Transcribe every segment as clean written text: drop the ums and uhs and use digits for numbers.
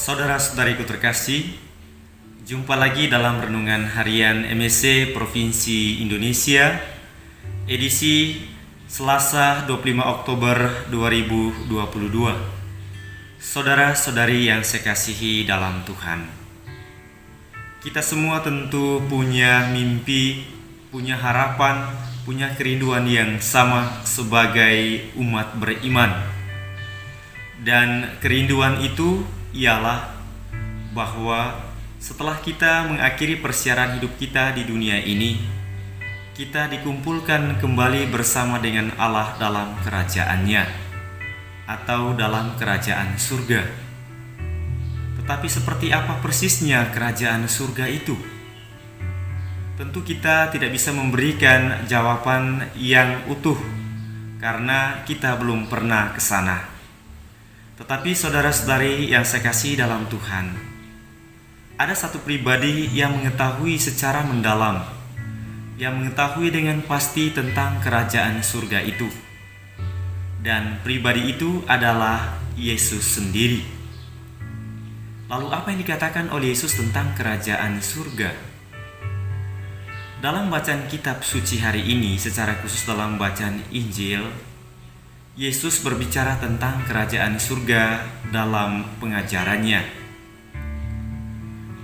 Saudara-saudariku terkasih, jumpa lagi dalam Renungan Harian MSC Provinsi Indonesia, edisi Selasa 25 Oktober 2022. Saudara-saudari yang saya kasihi dalam Tuhan, kita semua tentu punya mimpi, punya harapan, punya kerinduan yang sama sebagai umat beriman. Dan kerinduan itu ialah bahwa setelah kita mengakhiri persiaran hidup kita di dunia ini, kita dikumpulkan kembali bersama dengan Allah dalam kerajaannya atau dalam kerajaan surga. Tetapi seperti apa persisnya kerajaan surga itu? Tentu kita tidak bisa memberikan jawaban yang utuh karena kita belum pernah ke sana. Tetapi saudara-saudari yang saya kasih dalam Tuhan, ada satu pribadi yang mengetahui secara mendalam, yang mengetahui dengan pasti tentang kerajaan surga itu. Dan pribadi itu adalah Yesus sendiri. Lalu apa yang dikatakan oleh Yesus tentang kerajaan surga? Dalam bacaan kitab suci hari ini, secara khusus dalam bacaan Injil, Yesus berbicara tentang kerajaan surga dalam pengajarannya.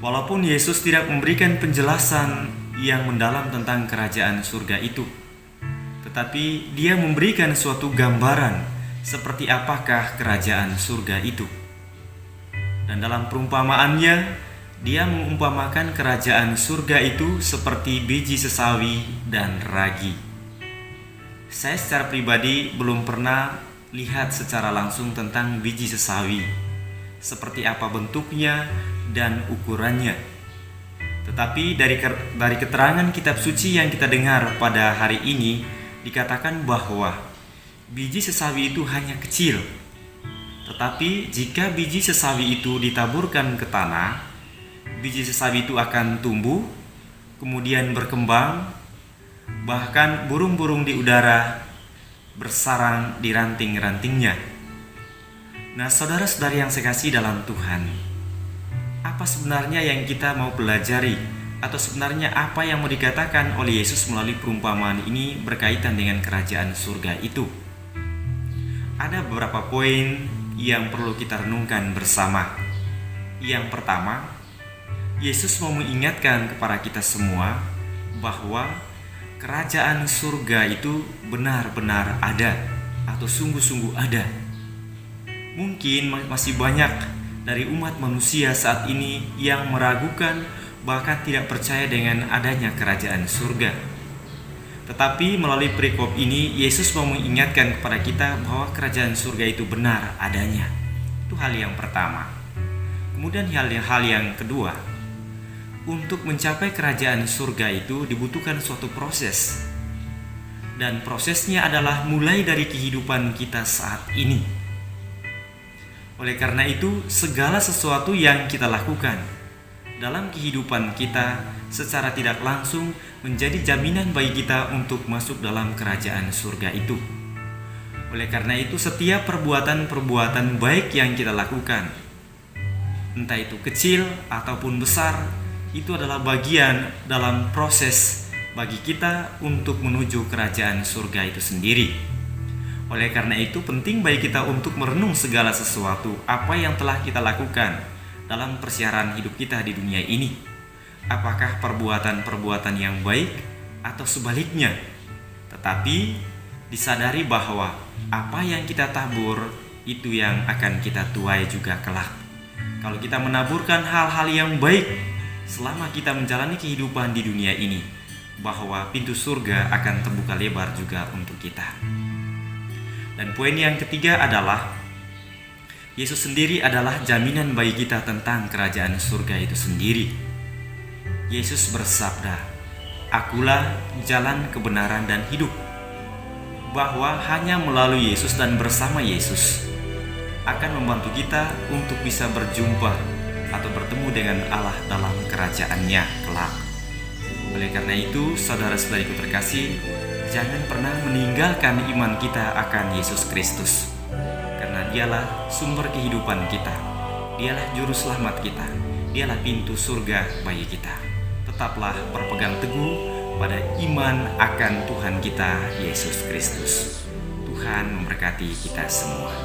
Walaupun Yesus tidak memberikan penjelasan yang mendalam tentang kerajaan surga itu, tetapi dia memberikan suatu gambaran seperti apakah kerajaan surga itu. Dan dalam perumpamaannya, dia mengumpamakan kerajaan surga itu seperti biji sesawi dan ragi. Saya secara pribadi belum pernah lihat secara langsung tentang biji sesawi, seperti apa bentuknya dan ukurannya. Tetapi dari keterangan kitab suci yang kita dengar pada hari ini, dikatakan bahwa biji sesawi itu hanya kecil. Tetapi jika biji sesawi itu ditaburkan ke tanah, biji sesawi itu akan tumbuh, kemudian berkembang. Bahkan burung-burung di udara bersarang di ranting-rantingnya. Nah, saudara-saudari yang saya kasih dalam Tuhan, apa sebenarnya yang kita mau pelajari? Atau sebenarnya apa yang mau dikatakan oleh Yesus melalui perumpamaan ini berkaitan dengan kerajaan surga itu? Ada beberapa poin yang perlu kita renungkan bersama. Yang pertama, Yesus mau mengingatkan kepada kita semua bahwa kerajaan surga itu benar-benar ada atau sungguh-sungguh ada. Mungkin masih banyak dari umat manusia saat ini yang meragukan, bahkan tidak percaya dengan adanya kerajaan surga. Tetapi melalui perikop ini, Yesus mau mengingatkan kepada kita bahwa kerajaan surga itu benar adanya. Itu hal yang pertama. Kemudian hal yang kedua, untuk mencapai kerajaan surga itu dibutuhkan suatu proses. Dan prosesnya adalah mulai dari kehidupan kita saat ini. Oleh karena itu, segala sesuatu yang kita lakukan dalam kehidupan kita secara tidak langsung menjadi jaminan bagi kita untuk masuk dalam kerajaan surga itu. Oleh karena itu, setiap perbuatan-perbuatan baik yang kita lakukan, entah itu kecil ataupun besar, itu adalah bagian dalam proses bagi kita untuk menuju kerajaan surga itu sendiri. Oleh karena itu penting bagi kita untuk merenung segala sesuatu apa yang telah kita lakukan dalam persiaran hidup kita di dunia ini. Apakah perbuatan-perbuatan yang baik atau sebaliknya. Tetapi disadari bahwa apa yang kita tabur itu yang akan kita tuai juga kelak. Kalau kita menaburkan hal-hal yang baik selama kita menjalani kehidupan di dunia ini, bahwa pintu surga akan terbuka lebar juga untuk kita. Dan poin yang ketiga adalah Yesus sendiri adalah jaminan bagi kita tentang kerajaan surga itu sendiri. Yesus bersabda, "Akulah jalan, kebenaran, dan hidup." Bahwa hanya melalui Yesus dan bersama Yesus akan membantu kita untuk bisa berjumpa atau bertemu dengan Allah dalam kerajaannya kelak. Oleh karena itu, saudara-saudariku terkasih, jangan pernah meninggalkan iman kita akan Yesus Kristus, karena dialah sumber kehidupan kita. Dialah juru selamat kita. Dialah pintu surga bagi kita. Tetaplah berpegang teguh pada iman akan Tuhan kita Yesus Kristus. Tuhan memberkati kita semua.